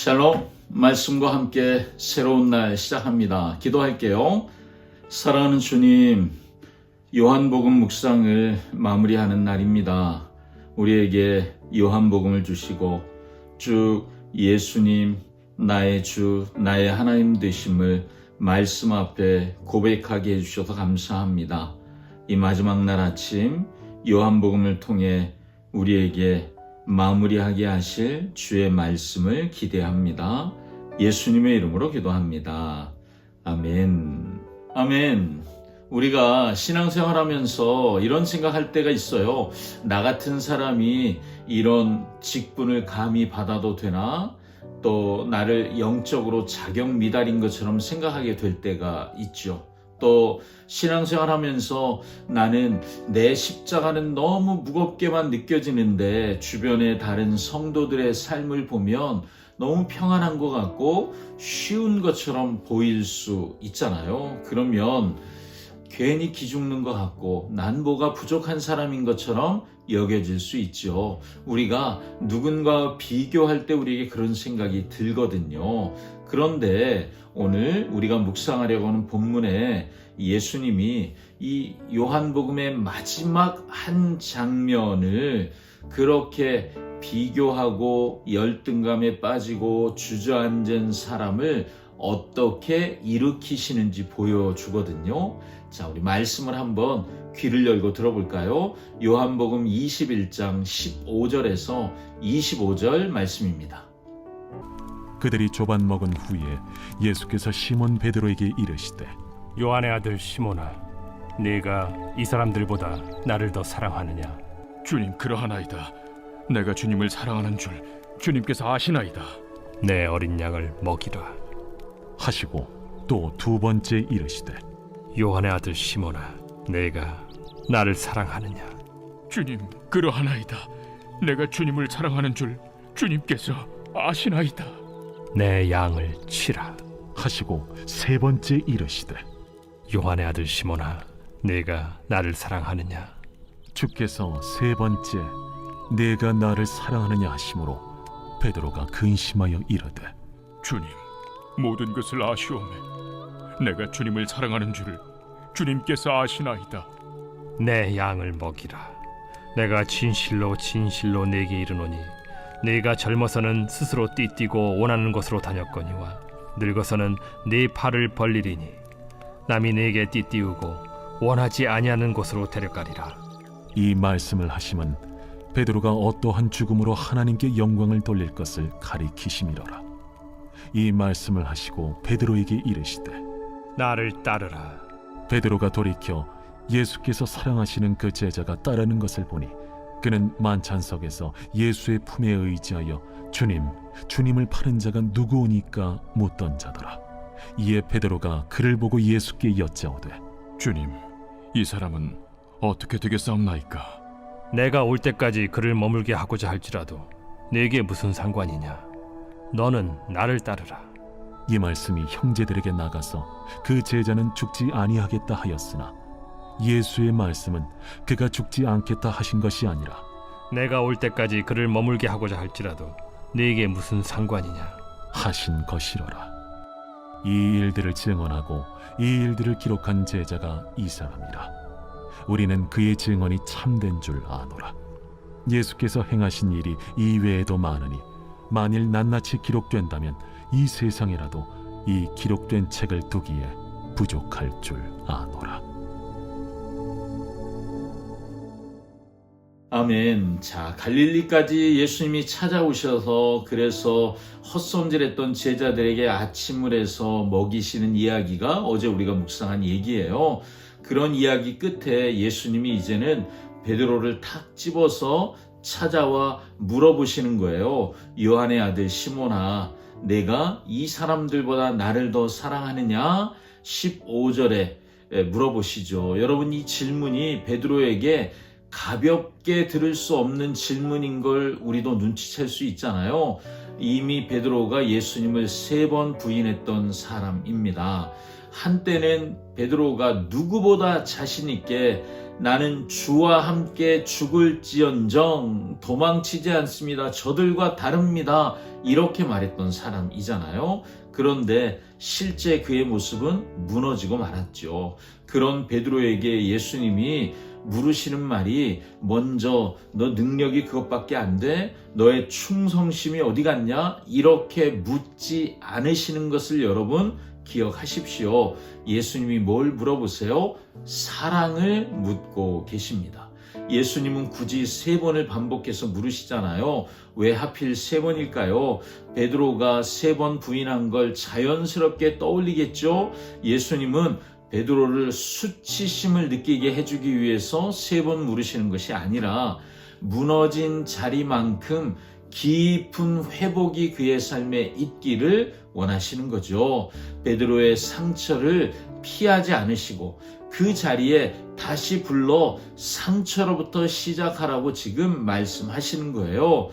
샬롬, 말씀과 함께 새로운 날 시작합니다. 기도할게요. 사랑하는 주님, 요한복음 묵상을 마무리하는 날입니다. 우리에게 요한복음을 주시고 쭉 예수님, 나의 주, 나의 하나님 되심을 말씀 앞에 고백하게 해주셔서 감사합니다. 이 마지막 날 아침 요한복음을 통해 우리에게 마무리하게 하실 주의 말씀을 기대합니다. 예수님의 이름으로 기도합니다. 아멘. 아멘. 우리가 신앙생활하면서 이런 생각할 때가 있어요. 나 같은 사람이 이런 직분을 감히 받아도 되나? 또 나를 영적으로 자격 미달인 것처럼 생각하게 될 때가 있죠. 또 신앙생활하면서 나는 내 십자가는 너무 무겁게만 느껴지는데 주변의 다른 성도들의 삶을 보면 너무 평안한 것 같고 쉬운 것처럼 보일 수 있잖아요. 그러면 괜히 기죽는 것 같고 난 뭐가 부족한 사람인 것처럼 여겨질 수 있죠. 우리가 누군가 비교할 때 우리에게 그런 생각이 들거든요. 그런데 오늘 우리가 묵상하려고 하는 본문에 예수님이 이 요한복음의 마지막 한 장면을 그렇게 비교하고 열등감에 빠지고 주저앉은 사람을 어떻게 일으키시는지 보여주거든요. 자, 우리 말씀을 한번 귀를 열고 들어볼까요? 요한복음 21장 15절에서 25절 말씀입니다. 그들이 조반 먹은 후에 예수께서 시몬 베드로에게 이르시되 요한의 아들 시몬아, 네가 이 사람들보다 나를 더 사랑하느냐? 주님, 그러하나이다. 내가 주님을 사랑하는 줄 주님께서 아시나이다. 내 어린 양을 먹이라. 하시고 또 두 번째 이르시되 요한의 아들 시몬아, 네가 나를 사랑하느냐? 주님, 그러하나이다. 내가 주님을 사랑하는 줄 주님께서 아시나이다. 내 양을 치라. 하시고 세 번째 이르시되 요한의 아들 시몬아, 네가 나를 사랑하느냐? 주께서 세 번째 내가 나를 사랑하느냐 하심으로 베드로가 근심하여 이르되 주님, 모든 것을 아시오매. 내가 주님을 사랑하는 줄 주님께서 아시나이다. 내 양을 먹이라. 내가 진실로 진실로 네게 이르노니 네가 젊어서는 스스로 띠뛰고 원하는 곳으로 다녔거니와 늙어서는 네 팔을 벌리리니 남이 네게 띠띠우고 원하지 아니하는 곳으로 데려가리라. 이 말씀을 하심은 베드로가 어떠한 죽음으로 하나님께 영광을 돌릴 것을 가리키심이로라. 이 말씀을 하시고 베드로에게 이르시되 나를 따르라. 베드로가 돌이켜 예수께서 사랑하시는 그 제자가 따르는 것을 보니 그는 만찬석에서 예수의 품에 의지하여 주님을 파는 자가 누구오니까 묻던 자더라. 이에 베드로가 그를 보고 예수께 여짜오되 주님, 이 사람은 어떻게 되겠사옵나이까? 내가 올 때까지 그를 머물게 하고자 할지라도 네게 무슨 상관이냐? 너는 나를 따르라. 이 말씀이 형제들에게 나가서 그 제자는 죽지 아니하겠다 하였으나 예수의 말씀은 그가 죽지 않겠다 하신 것이 아니라 내가 올 때까지 그를 머물게 하고자 할지라도 네게 무슨 상관이냐? 하신 것이로라. 이 일들을 증언하고 이 일들을 기록한 제자가 이 사람이라. 우리는 그의 증언이 참된 줄 아노라. 예수께서 행하신 일이 이외에도 많으니 만일 낱낱이 기록된다면 이 세상에라도 이 기록된 책을 두기에 부족할 줄 아노라. 아멘. 자, 갈릴리까지 예수님이 찾아오셔서 그래서 헛손질했던 제자들에게 아침을 해서 먹이시는 이야기가 어제 우리가 묵상한 얘기예요. 그런 이야기 끝에 예수님이 이제는 베드로를 탁 집어서 찾아와 물어보시는 거예요. 요한의 아들 시몬아, 내가 이 사람들보다 나를 더 사랑하느냐? 15절에 물어보시죠. 여러분, 이 질문이 베드로에게 가볍게 들을 수 없는 질문인 걸 우리도 눈치챌 수 있잖아요. 이미 베드로가 예수님을 3번 부인했던 사람입니다. 한때는 베드로가 누구보다 자신 있게 나는 주와 함께 죽을지언정 도망치지 않습니다. 저들과 다릅니다. 이렇게 말했던 사람이잖아요. 그런데 실제 그의 모습은 무너지고 말았죠. 그런 베드로에게 예수님이 물으시는 말이 먼저 너 능력이 그것밖에 안 돼? 너의 충성심이 어디 갔냐? 이렇게 묻지 않으시는 것을 여러분 기억하십시오. 예수님이 뭘 물어보세요? 사랑을 묻고 계십니다. 예수님은 굳이 3번을 반복해서 물으시잖아요. 왜 하필 3번일까요? 베드로가 3번 부인한 걸 자연스럽게 떠올리겠죠? 예수님은 베드로를 수치심을 느끼게 해주기 위해서 3번 물으시는 것이 아니라 무너진 자리만큼 깊은 회복이 그의 삶에 있기를 원하시는 거죠. 베드로의 상처를 피하지 않으시고 그 자리에 다시 불러 상처로부터 시작하라고 지금 말씀하시는 거예요.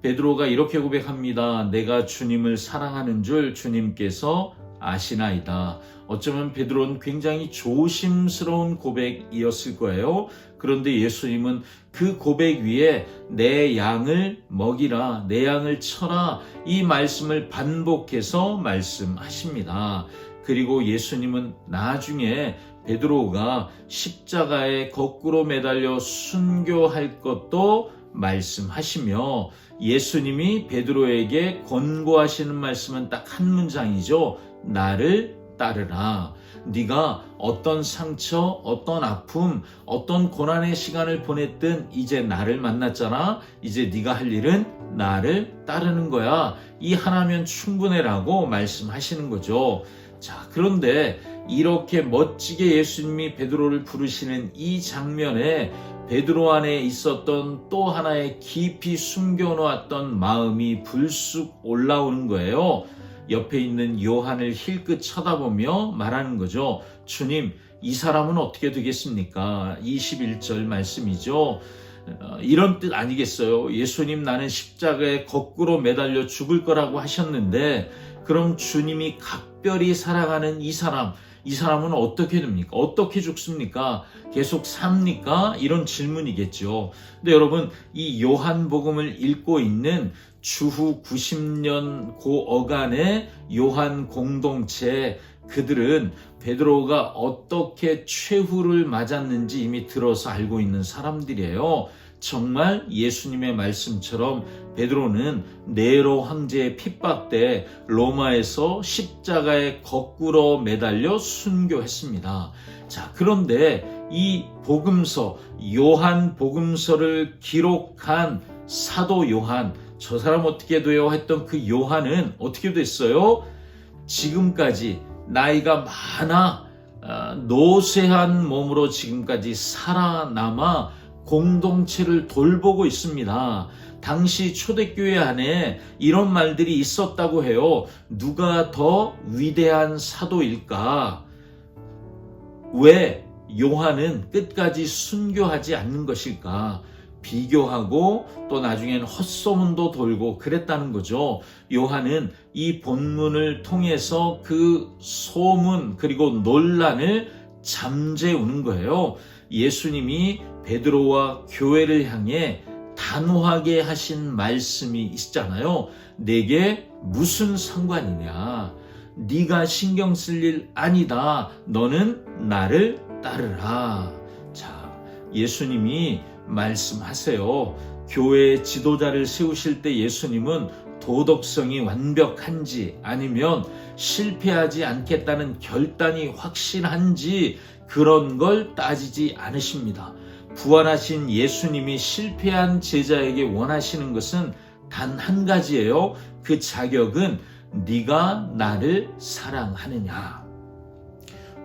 베드로가 이렇게 고백합니다. 내가 주님을 사랑하는 줄 주님께서 아시나이다. 어쩌면 베드로는 굉장히 조심스러운 고백이었을 거예요. 그런데 예수님은 그 고백 위에 내 양을 먹이라, 내 양을 쳐라, 이 말씀을 반복해서 말씀하십니다. 그리고 예수님은 나중에 베드로가 십자가에 거꾸로 매달려 순교할 것도 말씀하시며 예수님이 베드로에게 권고하시는 말씀은 딱 한 문장이죠. 나를 따르라. 네가 어떤 상처, 어떤 아픔, 어떤 고난의 시간을 보냈든 이제 나를 만났잖아. 이제 네가 할 일은 나를 따르는 거야. 이 하나면 충분해라고 말씀하시는 거죠. 자, 그런데 이렇게 멋지게 예수님이 베드로를 부르시는 이 장면에 베드로 안에 있었던 또 하나의 깊이 숨겨놓았던 마음이 불쑥 올라오는 거예요. 옆에 있는 요한을 힐끗 쳐다보며 말하는 거죠. 주님, 이 사람은 어떻게 되겠습니까? 21절 말씀이죠. 이런 뜻 아니겠어요? 예수님, 나는 십자가에 거꾸로 매달려 죽을 거라고 하셨는데 그럼 주님이 각별히 사랑하는 이 사람은 어떻게 됩니까? 어떻게 죽습니까? 계속 삽니까? 이런 질문이겠죠. 근데 여러분, 이 요한복음을 읽고 있는 주후 90년 고어간의 요한 공동체, 그들은 베드로가 어떻게 최후를 맞았는지 이미 들어서 알고 있는 사람들이에요. 정말 예수님의 말씀처럼 베드로는 네로 황제의 핍박 때 로마에서 십자가에 거꾸로 매달려 순교했습니다. 자, 그런데 이 복음서, 요한 복음서를 기록한 사도 요한, 저 사람 어떻게 돼요? 했던 그 요한은 어떻게 됐어요? 지금까지 나이가 많아 노쇠한 몸으로 지금까지 살아남아 공동체를 돌보고 있습니다. 당시 초대교회 안에 이런 말들이 있었다고 해요. 누가 더 위대한 사도일까? 왜 요한은 끝까지 순교하지 않는 것일까? 비교하고 또 나중엔 헛소문도 돌고 그랬다는 거죠. 요한은 이 본문을 통해서 그 소문 그리고 논란을 잠재우는 거예요. 예수님이 베드로와 교회를 향해 단호하게 하신 말씀이 있잖아요. 내게 무슨 상관이냐? 네가 신경 쓸 일 아니다. 너는 나를 따르라. 자, 예수님이 말씀하세요. 교회의 지도자를 세우실 때 예수님은 도덕성이 완벽한지 아니면 실패하지 않겠다는 결단이 확실한지 그런 걸 따지지 않으십니다. 부활하신 예수님이 실패한 제자에게 원하시는 것은 단 한 가지예요. 그 자격은 네가 나를 사랑하느냐.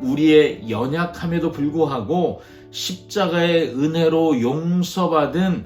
우리의 연약함에도 불구하고 십자가의 은혜로 용서받은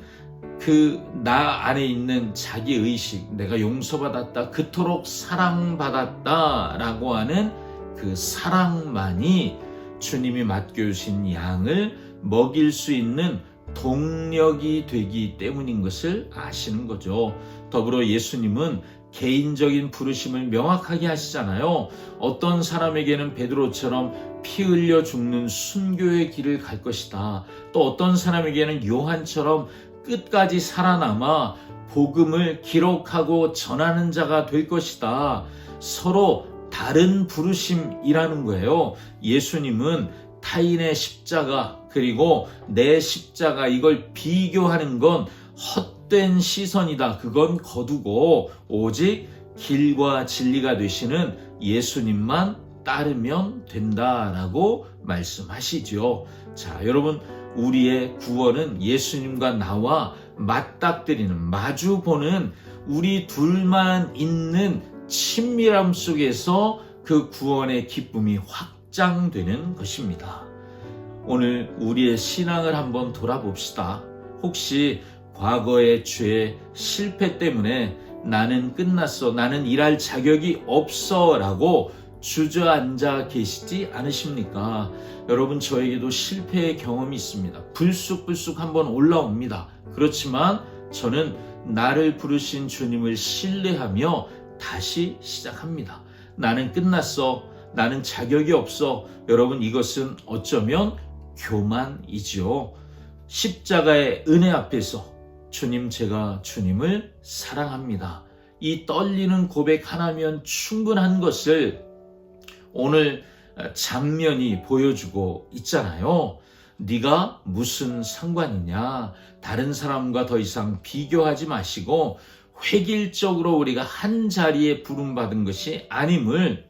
그 나 안에 있는 자기의식, 내가 용서받았다, 그토록 사랑받았다라고 하는 그 사랑만이 주님이 맡겨주신 양을 먹일 수 있는 동력이 되기 때문인 것을 아시는 거죠. 더불어 예수님은 개인적인 부르심을 명확하게 하시잖아요. 어떤 사람에게는 베드로처럼 피 흘려 죽는 순교의 길을 갈 것이다. 또 어떤 사람에게는 요한처럼 끝까지 살아남아 복음을 기록하고 전하는 자가 될 것이다. 서로 다른 부르심이라는 거예요. 예수님은 타인의 십자가 그리고 내 십자가 이걸 비교하는 건 헛된 시선이다. 그건 거두고 오직 길과 진리가 되시는 예수님만 따르면 된다라고 말씀하시죠. 자, 여러분, 우리의 구원은 예수님과 나와 맞닥뜨리는, 마주보는 우리 둘만 있는 친밀함 속에서 그 구원의 기쁨이 확장되는 것입니다. 오늘 우리의 신앙을 한번 돌아봅시다. 혹시 과거의 죄, 실패 때문에 나는 끝났어, 나는 일할 자격이 없어 라고 주저앉아 계시지 않으십니까? 여러분, 저에게도 실패의 경험이 있습니다. 불쑥불쑥 한번 올라옵니다. 그렇지만 저는 나를 부르신 주님을 신뢰하며 다시 시작합니다. 나는 끝났어, 나는 자격이 없어. 여러분, 이것은 어쩌면 교만이지요. 십자가의 은혜 앞에서 주님, 제가 주님을 사랑합니다. 이 떨리는 고백 하나면 충분한 것을 오늘 장면이 보여주고 있잖아요. 네가 무슨 상관이냐? 다른 사람과 더 이상 비교하지 마시고 획일적으로 우리가 한 자리에 부름받은 것이 아님을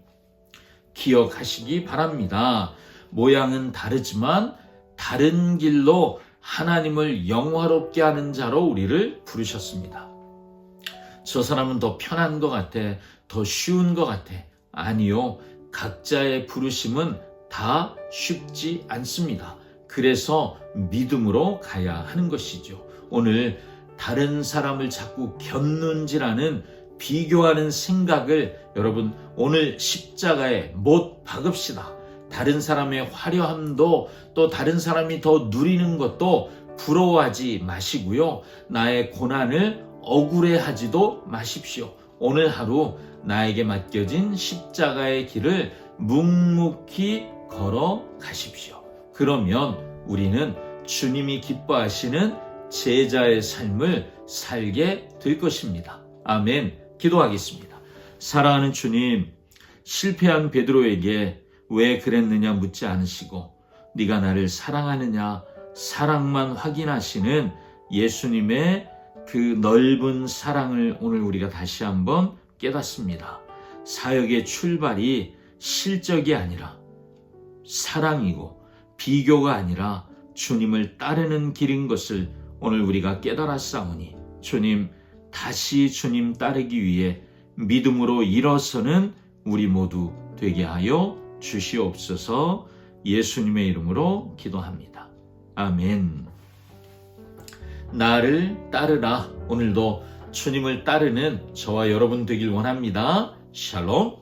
기억하시기 바랍니다. 모양은 다르지만 다른 길로 하나님을 영화롭게 하는 자로 우리를 부르셨습니다. 저 사람은 더 편한 것 같아, 더 쉬운 것 같아. 아니요, 각자의 부르심은 다 쉽지 않습니다. 그래서 믿음으로 가야 하는 것이죠. 오늘 다른 사람을 자꾸 견눈질하는, 비교하는 생각을 여러분 오늘 십자가에 못 박읍시다. 다른 사람의 화려함도, 또 다른 사람이 더 누리는 것도 부러워하지 마시고요. 나의 고난을 억울해하지도 마십시오. 오늘 하루 나에게 맡겨진 십자가의 길을 묵묵히 걸어가십시오. 그러면 우리는 주님이 기뻐하시는 제자의 삶을 살게 될 것입니다. 아멘. 기도하겠습니다. 사랑하는 주님, 실패한 베드로에게 왜 그랬느냐 묻지 않으시고 네가 나를 사랑하느냐 사랑만 확인하시는 예수님의 그 넓은 사랑을 오늘 우리가 다시 한번 깨닫습니다. 사역의 출발이 실적이 아니라 사랑이고 비교가 아니라 주님을 따르는 길인 것을 오늘 우리가 깨달았사오니 주님, 다시 주님 따르기 위해 믿음으로 일어서는 우리 모두 되게 하여 주시옵소서. 예수님의 이름으로 기도합니다. 아멘. 나를 따르라. 오늘도 주님을 따르는 저와 여러분 되길 원합니다. 샬롬.